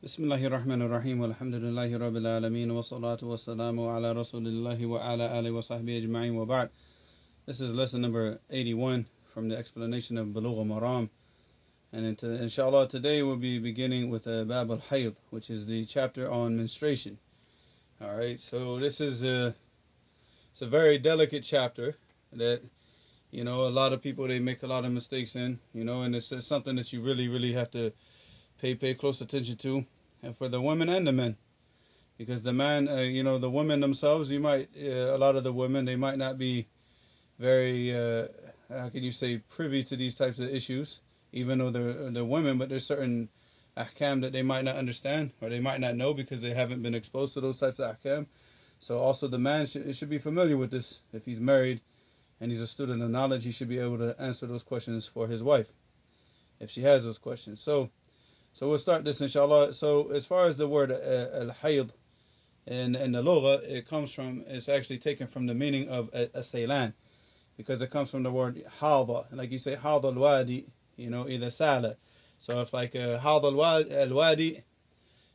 بسم الله الرحمن الرحيم والحمد لله رب العالمين والصلاة والسلام على رسول الله وعلى آله وصحبه أجمعين وبعد. This is lesson number 81 from the explanation of Bulugh Al-Maram, and inshallah today we'll be beginning with Bab Al-Hayd, which is the chapter on menstruation. Alright, so this is it's a very delicate chapter that a lot of people, they make a lot of mistakes in, and it's something that you really have to pay close attention to, and for the women and the men, because the man, the women themselves, a lot of the women, they might not be very, how can you say, privy to these types of issues, even though they're women, but there's certain ahkam that they might not understand or they might not know because they haven't been exposed to those types of ahkam. So also the man should be familiar with this. If he's married and he's a student of knowledge, he should be able to answer those questions for his wife if she has those questions. So we'll start this inshallah. So as far as the word al-hayd in the lugha, it's actually taken from the meaning of a-saylan, because it comes from the word hadha, like you say hadha al-wadi, either sala. So if like hadha al-wadi,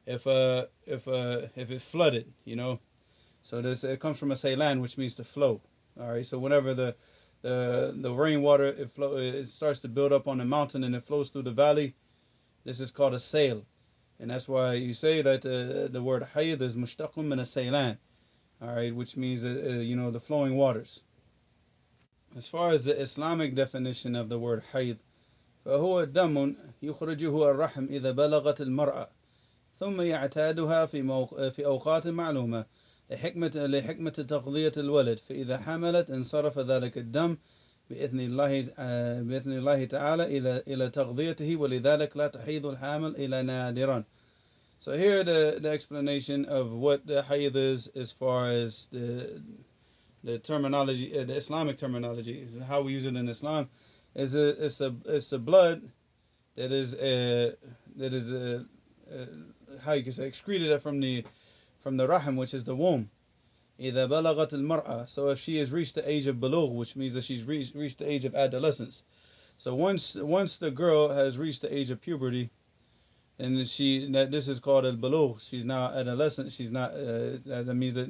if it flooded, so it comes from a saylan, which means to flow. All right, so whenever the rainwater it starts to build up on the mountain and it flows through the valley, this is called a sail, and that's why you say that the word hayd is mushtaqun min as-saylan, all right, which means the flowing waters. As far as the Islamic definition of the word hayd, فهو دم يخرجه الرحم إذا بلغت المرأة ثم يعتادها في أوقات معلومة لحكمة تغذية الولد، فإذا حملت انصرف ذلك الدم بإذن الله تعالى إلى تغذيته، ولذلك لا تحيض الحامل إلى نادرا. So here the explanation of what the hayd is, as far as the terminology, the Islamic terminology, how we use it in Islam, is it's the blood that is how you can say excreted from the rahim, which is the womb. إذا بلغت المرأة, so if she has reached the age of bulugh, which means that she's reached the age of adolescence. So once the girl has reached the age of puberty, and this is called al-bulugh, she's now adolescent. She's not. That means that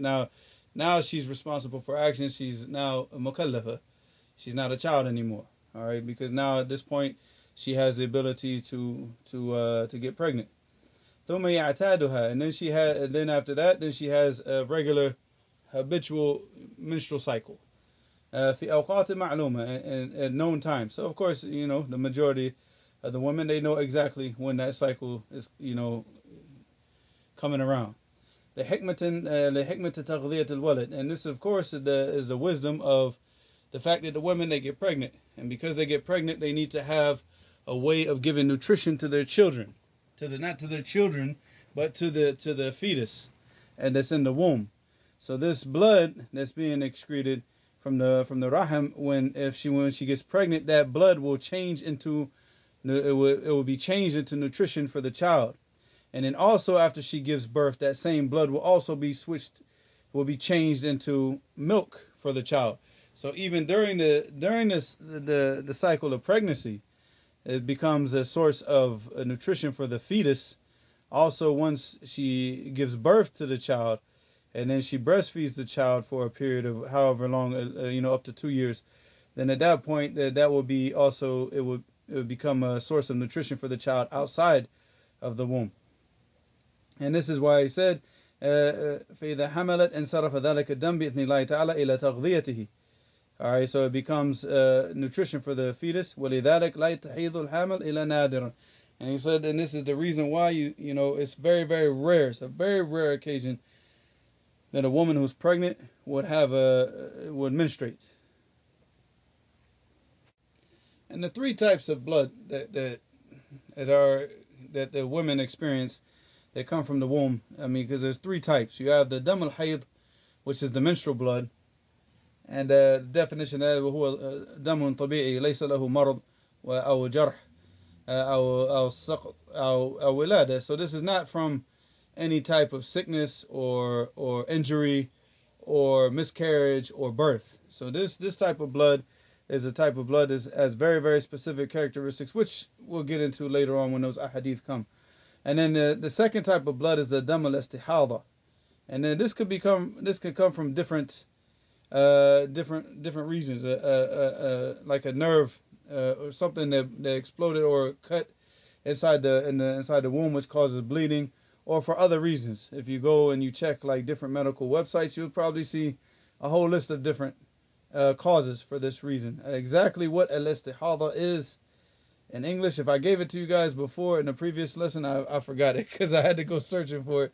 now she's responsible for action. She's now a mukallafa. She's not a child anymore. All right, because now at this point she has the ability to get pregnant. ثم يعتادها, and then after that, she has a regular habitual menstrual cycle في أوقات معلومة, at known time. So of course, the majority of the women, they know exactly when that cycle is coming around. لحكمة تغذية الولد, and this of course is the wisdom of the fact that the women, they get pregnant, and because they get pregnant, they need to have a way of giving nutrition to their children, not to their children, but to the fetus and that's in the womb. So this blood that's being excreted from the rahim, when she gets pregnant, that blood will change into it will be changed into nutrition for the child. And then also after she gives birth, that same blood will also be changed into milk for the child. So even during the cycle of pregnancy, it becomes a source of nutrition for the fetus. Also, once she gives birth to the child, and then she breastfeeds the child for a period of however long, up to 2 years, then at that point, that will be also, it would become a source of nutrition for the child outside of the womb. And this is why he said, فإذا حملت انصرف ذلك الدم بإذن الله تعالى إلى تغذيته. All right, so it becomes nutrition for the fetus. وَلِذَلِكَ لَا تَحِيضُ الْحَامِلُ إِلَى نَادِرًا. And he said, and this is the reason why it's very, very rare. It's a very rare occasion that a woman who's pregnant would menstruate. And the three types of blood that the women experience, that come from the womb. Because there's three types. You have the dam al-hayd, which is the menstrual blood. And the definition of that, هو دم طبيعي ليس له مرض أو جرح أو سقط أو ولادة. So this is not from any type of sickness or injury or miscarriage or birth. So this type of blood is a type of blood that has very, very specific characteristics, which we'll get into later on when those ahadith come. And then the second type of blood is the dam al-Istihaadhah. And then this could come from different reasons, like a nerve or something that exploded or cut inside the womb, which causes bleeding, or for other reasons. If you go and you check like different medical websites, you'll probably see a whole list of different causes for this reason. Exactly what al-Istihaadhah is in English, if I gave it to you guys before in the previous lesson, I forgot it because I had to go searching for it.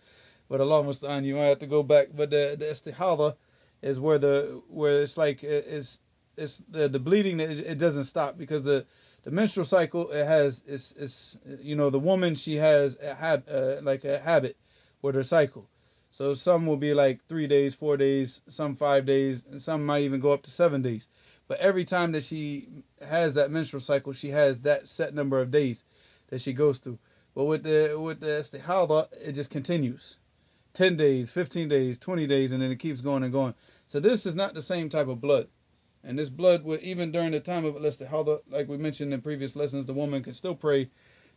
But Allah musta'an, you might have to go back. But the Istihaadhah is where it's like it's the bleeding, it doesn't stop, because the menstrual cycle, it has it's the woman, she has like a habit with her cycle. So some will be like 3 days, 4 days, some 5 days, and some might even go up to 7 days. But every time that she has that menstrual cycle, she has that set number of days that she goes through. But with the Istihaadhah, it just continues. 10 days, 15 days, 20 days, and then it keeps going and going. So this is not the same type of blood. And this blood, even during the time of Al-Istihaadhah, like we mentioned in previous lessons, the woman can still pray.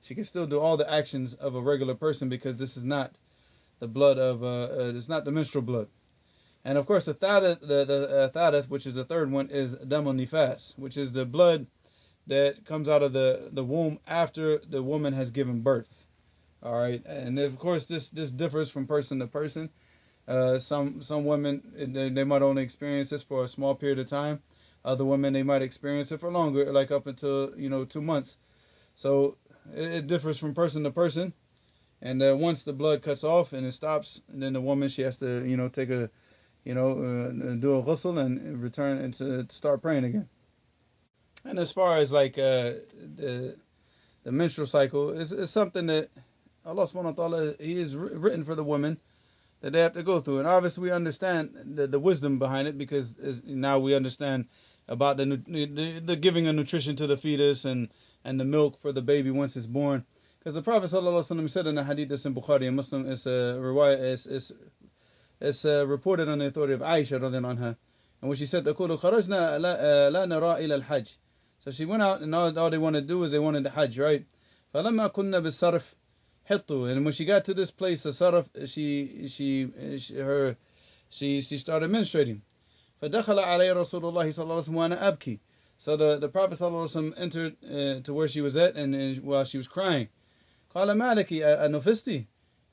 She can still do all the actions of a regular person, because this is not the blood of, it's not the menstrual blood. And of course, the Thadath, which is the third one, is Dam al-Nifas, which is the blood that comes out of the womb after the woman has given birth. All right, and of course, this differs from person to person. Some women, they might only experience this for a small period of time. Other women, they might experience it for longer, like up until 2 months. So it differs from person to person. And once the blood cuts off and it stops, and then the woman, she has to take a do a ghusl and return and to start praying again. And as far as like the menstrual cycle, is something that Allah subhanahu wa ta'ala, He has written for the women that they have to go through. And obviously we understand the wisdom behind it, because now we understand about the giving of nutrition to the fetus and the milk for the baby once it's born. Because the Prophet sallallahu alaihi wasallam said in a hadith that's in Bukhari and Muslim, it's reported on the authority of Aisha radiallahu anha, and when she said, تقول خرجنا لا نرى إلى الحج. So she went out, and all they wanted to do is they wanted the Hajj, right? فلما كنا بالصرف حطوا. And when she got to this place, the Sarf, she started menstruating. فدخل علي رسول الله صلى الله عليه وسلم وأنا أبكي. So the Prophet صلى الله عليه وسلم entered to where she was at, and while she was crying, قال ما لك أنفستي.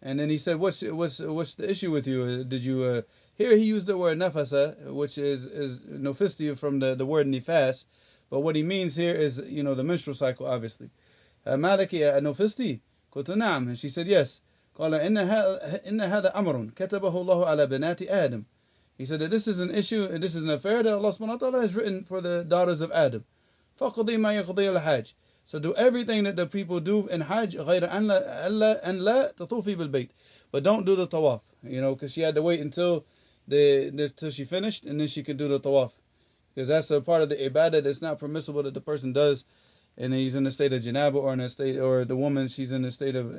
And then he said, what's the issue with you? Did you here he used the word nafasa, which is nofisti from the word nifas, but what he means here is the menstrual cycle, obviously. malaki nofisti? قلت نعم. And she said yes. قال إن هذا أمر كتبه الله على بنات آدم. He said that this is an issue, and this is an affair that Allah subhanahu wa ta'ala has written for the daughters of Adam. فقضي ما يقضي الحاج. So do everything that the people do in Hajj, غير أن لا تطوفي بالبيت. But don't do the tawaf, because she had to wait until she finished, and then she could do the tawaf. Because that's a part of the ibadah that's not permissible that the person does, and he's in a state of janaba, or in a state, or the woman, she's in a state of,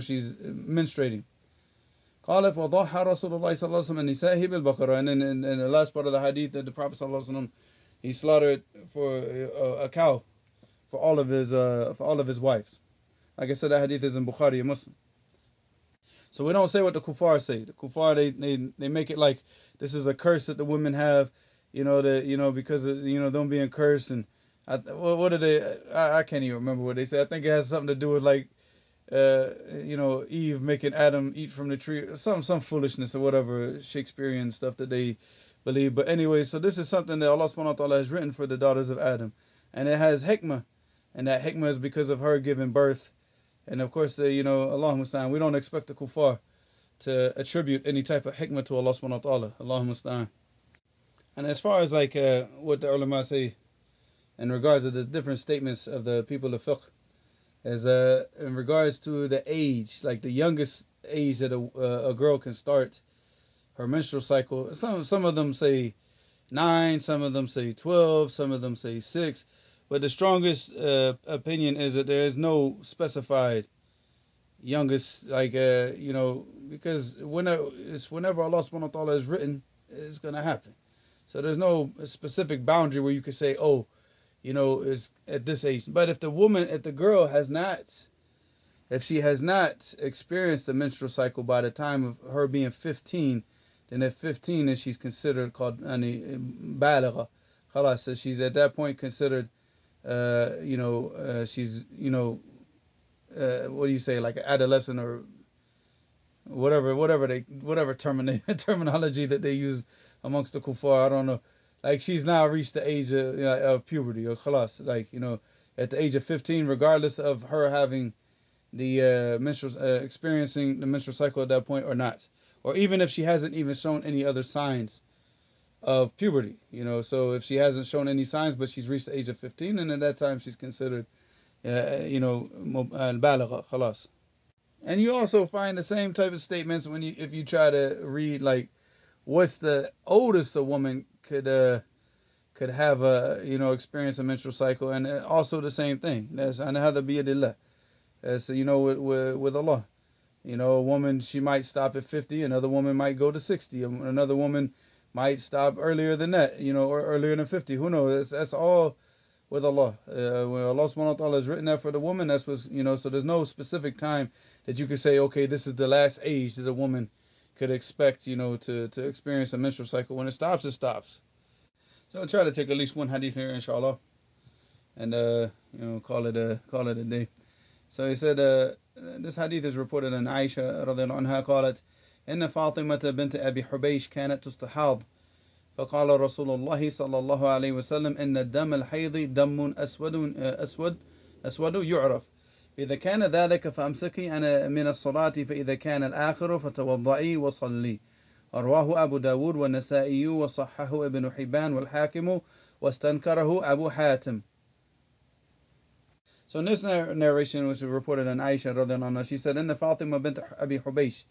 she's menstruating. قالت وضحى رسول الله صلى الله عليه وسلم نسائه بالبقرة. And then in the last part of the hadith, that the Prophet صلى الله عليه وسلم, he slaughtered for a cow for all of his wives. Like I said, that hadith is in Bukhari and Muslim. So we don't say what the kuffar say. The kuffar, they make it like this is a curse that the women have, because of them being cursed. And what do they? I can't even remember what they say. I think it has something to do with like Eve making Adam eat from the tree, some foolishness or whatever Shakespearean stuff that they believe. But anyway, so this is something that Allah subhanahu wa ta'ala has written for the daughters of Adam, and it has hikmah. And that hikmah is because of her giving birth. And of course, Allah musta'an, we don't expect the kuffar to attribute any type of hikmah to Allah subhanahu wa ta'ala. Allah musta'an. And as far as like what the ulama say in regards to the different statements of the people of fiqh, is in regards to the age, like the youngest age that a girl can start her menstrual cycle. Some of them say 9, some of them say 12, some of them say 6. But the strongest opinion is that there is no specified youngest, because whenever Allah subhanahu wa ta'ala is written, it's going to happen. So there's no specific boundary where you could say, is at this age. But if the girl has not if she has not experienced the menstrual cycle by the time of her being 15, then at 15 then she's considered called baligha. Khalas, so she's at that point considered, she's, what do you say, like an adolescent or whatever terminology that they use amongst the kuffar, I don't know. Like she's now reached the age of puberty or khalas, like at the age of 15, regardless of her having the experiencing the menstrual cycle at that point or not, or even if she hasn't even shown any other signs of puberty, so if she hasn't shown any signs but she's reached the age of 15, and at that time she's considered, al-baligha, khalas. And you also find the same type of statements if you try to read like what's the oldest a woman could have experience a menstrual cycle, and also the same thing. That's another biyadillah. So with Allah, a woman, she might stop at 50, another woman might go to 60, another woman might stop earlier than that, or earlier than 50. Who knows? That's all with Allah. When Allah subhanahu wa ta'ala has written that for the woman, that's what's, so there's no specific time that you could say, okay, this is the last age that a woman could expect, to experience a menstrual cycle. When it stops, it stops. So I'll try to take at least one hadith here, inshallah, and call it a day. So he said, this hadith is reported in Aisha radiallahu anha قالت إن فاطمة بنت أبي حبيش كانت تستحاض فقال رسول الله صلى الله عليه وسلم إن الدم الحيض دم أسود يعرف إذا كان ذلك فأمسكي أنا من الصلاة فإذا كان الآخر فتوضئي وصلي. رواه أبو داود والنسائي وصححه ابن حبان والحاكم واستنكره أبو حاتم. So in this narration, which was reported on Aisha radiallahu anha, she said, "Inna Fatima bint Abi Hubaysh,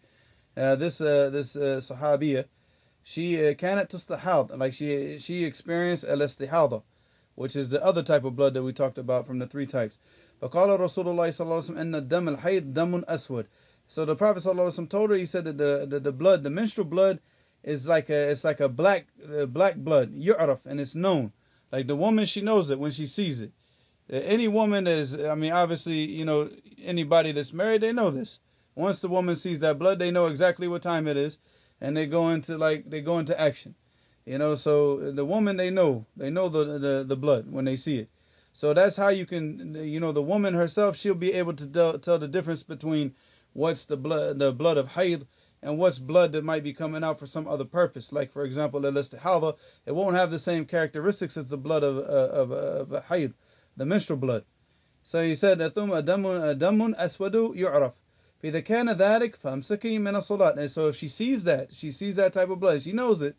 this Sahabiya, she kanat tustahad, like she experienced al-Istihaadhah, which is the other type of blood that we talked about from the three types. فقال رسول الله صلى الله عليه وسلم إن الدم الحيض دم أسود." So the Prophet صلى الله عليه وسلم told her, he said that the blood, the menstrual blood, is like a black blood, yu'raf, and it's known. Like the woman, she knows it when she sees it. Any woman that is, obviously, anybody that's married, they know this. Once the woman sees that blood, they know exactly what time it is, and they go into action. So the woman, they know the blood when they see it. So that's how you can, the woman herself, she'll be able to tell the difference between what's the blood of hayd and what's blood that might be coming out for some other purpose. Like for example, al-Istihaadhah, it won't have the same characteristics as the blood of hayd, the menstrual blood. So he said, دَمٌ أَسْوَدُ يُعْرَفْ فَإِذَا كَانَ ذَلِكَ فَامْسِكِي مِنَ الصَّلَاةِ. And so if she sees that type of blood, she knows it,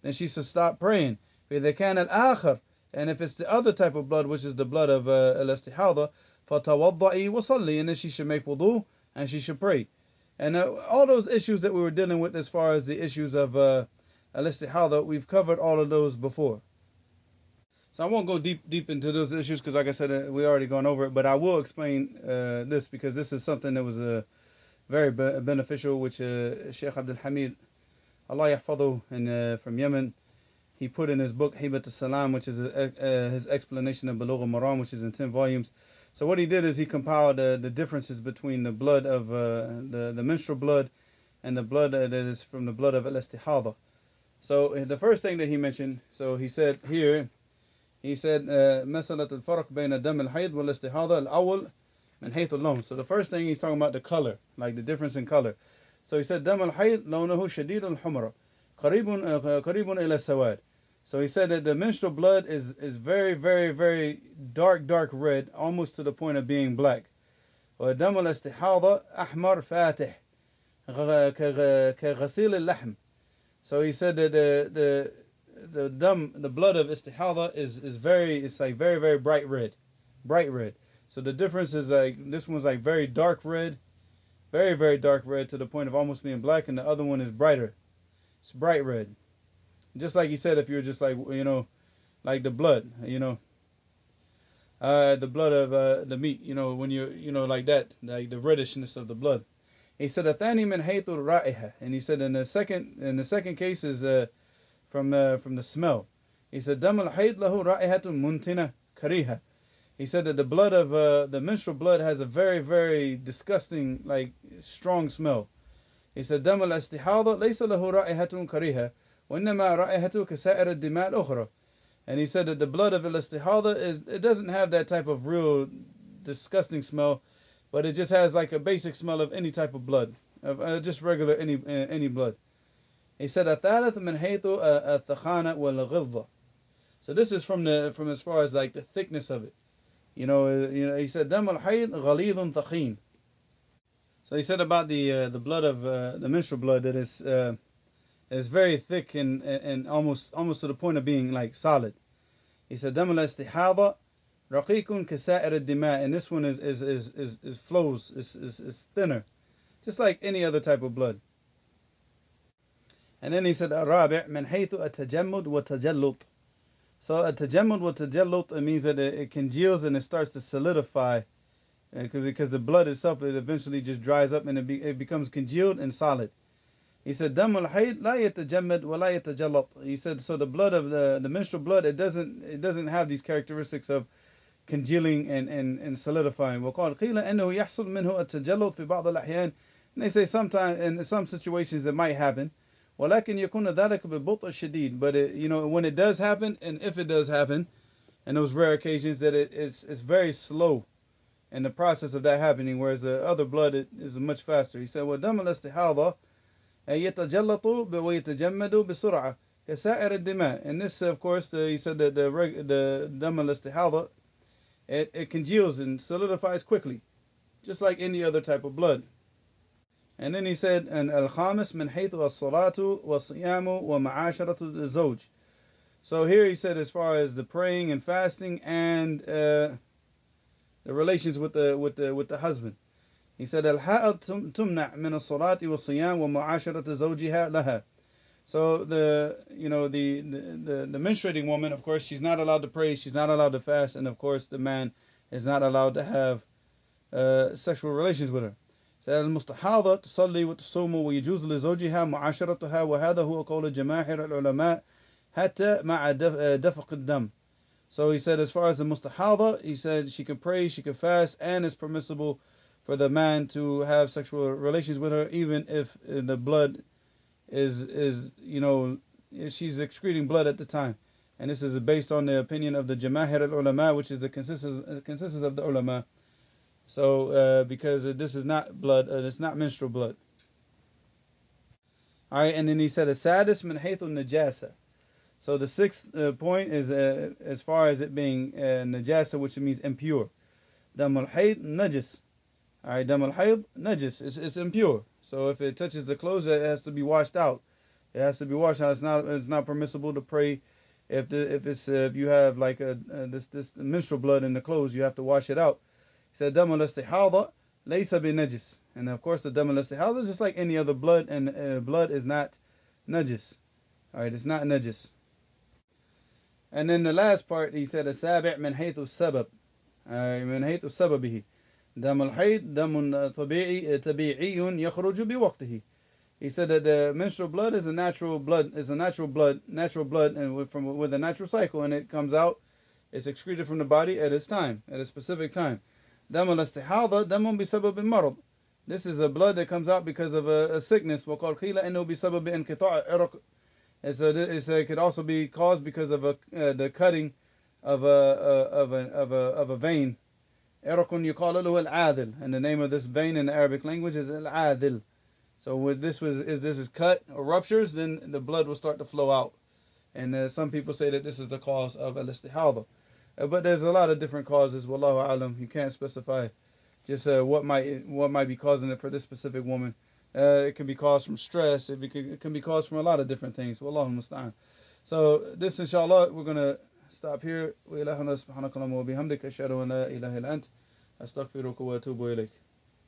then she should stop praying. فَإِذَا كَانَ الْآخَرُ. And if it's the other type of blood, which is the blood of al-Istihaadhah, فَتَوَضَّئِي وَصَلِّي. And then she should make wudu and she should pray. And all those issues that we were dealing with as far as the issues of al-Istihaadhah, we've covered all of those before. So I won't go deep into those issues because, like I said, we already gone over it. But I will explain this because this is something that was very beneficial, which Sheikh Abdul Hamid, Allah yahfadhu, from Yemen, he put in his book Hibat al-Salam, which is his explanation of Bulugh Al-Maram, which is in 10 volumes. So what he did is he compiled the differences between the blood of the menstrual blood and the blood that is from the blood of al-Istihaadhah. So the first thing that he mentioned, so he said here, مسألة الفرق بين دم الحيض والاستحاضة الأول من حيث اللون. So the first thing he's talking about the color, like the difference in color. So he said دم الحيض لونه شديد الحمرة قريب إلى السواد. So he said that the menstrual blood is very, very, very dark red, almost to the point of being black. ودم الاستحاضة أحمر فاتح كغسيل اللحم. So he said that the blood of istihaadhah is very bright red. So the difference is like this one's like very dark red, very dark red to the point of almost being black, and the other one is brighter. It's bright red. Just like he said, if you're just like like the blood, the blood of the meat, when you're like that, like the reddishness of the blood. He said athani min haythul ra'iha, and he said in the second case is from the smell. He said dam al-hayd lahu ra'ihatun muntina kariha. He said that the blood of the menstrual blood has a very, very disgusting, like strong smell. He said, دم الاستحاضة ليس له رائحة كريهة وإنما رائحته كسائر الدماء الأخرى. And he said that the blood of al-Istihaadhah it doesn't have that type of real disgusting smell, but it just has like a basic smell of any type of blood, of just regular any blood. He said الثالث من حيث الثخانة والغلظة. So this is from as far as like the thickness of it. You know, he said دم الحيض غليظ ثخين. So he said about the blood of the menstrual blood that is very thick and almost to the point of being like solid. He said دم الاستحاضة رقيق كسائر الدماء, and this one is flows is thinner, just like any other type of blood. And then he said الرابع من حيث التجمد والتجلط. So التجمد والتجلط, it means that it congeals and it starts to solidify, because the blood itself, it eventually just dries up and it becomes congealed and solid. He said دم الحيض لا يتجمد ولا يتجلط. He said, so the blood of the menstrual blood, it doesn't have these characteristics of congealing and solidifying. وقال قيل إنه يحصل منه التجلط في بعض الأحيان. And they say sometimes in some situations it might happen. ولكن يكون ذلك ببطء شديد. But when it does happen, and if it does happen, in those rare occasions, that it's very slow in the process of that happening, whereas the other blood is much faster. He said ودم الاستحاضة يتجلط ويتجمد بسرعة كسائر الدماء. And this, of course, he said that the دم الاستحاضة, it congeals and solidifies quickly, just like any other type of blood. And then he said, and الخامس من حيث الصلاة والصيام ومعاشرة الزوج. So here he said, as far as the praying and fasting and the relations with the husband. He said الحائض تمنع من الصلاة والصيام ومعاشرة زوجها لها. So the menstruating woman, of course, she's not allowed to pray, she's not allowed to fast, and of course the man is not allowed to have sexual relations with her. So المستحاضة تصلي وتصوم ويجوز لزوجها معاشرتها وهذا هو قول جماهير العلماء حتى مع دفق الدم. So he said, as far as the mustahada, he said she can pray, she can fast, and it's permissible for the man to have sexual relations with her, even if the blood is she's excreting blood at the time. And this is based on the opinion of the Jamahir al-Ulama, which is the consensus of the ulama. So because this is not blood, it's not menstrual blood. All right, and then he said السادس من حيث النجاسة. So the sixth point is as far as it being najasa, which means impure. دم الحيض نجس. All right, دم الحيض najis, it's impure. So if it touches the clothes, it has to be washed out. It has to be washed out. It's not permissible to pray if you have like this menstrual blood in the clothes, you have to wash it out. He said دم الاستحاضة ليس بنجس. And of course the دم الاستحاضة is just like any other blood, and blood is not najis. All right, it's not najis. And then the last part, he said السابع من حيث السبب. من حيث سببه. دم الحيض دم طبيعي يخرج بوقته. He said that the menstrual blood is a natural blood, and with a natural cycle, and it comes out, it's excreted from the body at a specific time. دم الاستحاضة دم بسبب المرض. This is a blood that comes out because of a sickness. وقال قيل إنه بسبب انقطاع عرق. It could also be caused because of the cutting of a vein. عرق يقال له العاذل, and the name of this vein in the Arabic language is العاذل. So when this is cut or ruptures, then the blood will start to flow out. And some people say that this is the cause of al-Istihaadhah. But there's a lot of different causes. Wallahu alam. You can't specify just what might be causing it for this specific woman. It can be caused from stress. It can be caused from a lot of different things. Wallahu musta'an. So this, inshallah, we're gonna stop here. Wa ilahana subhanakallahumma wa bihamdika ashhadu an la ilaha illa ant astaghfiruka wa atubu ilayk.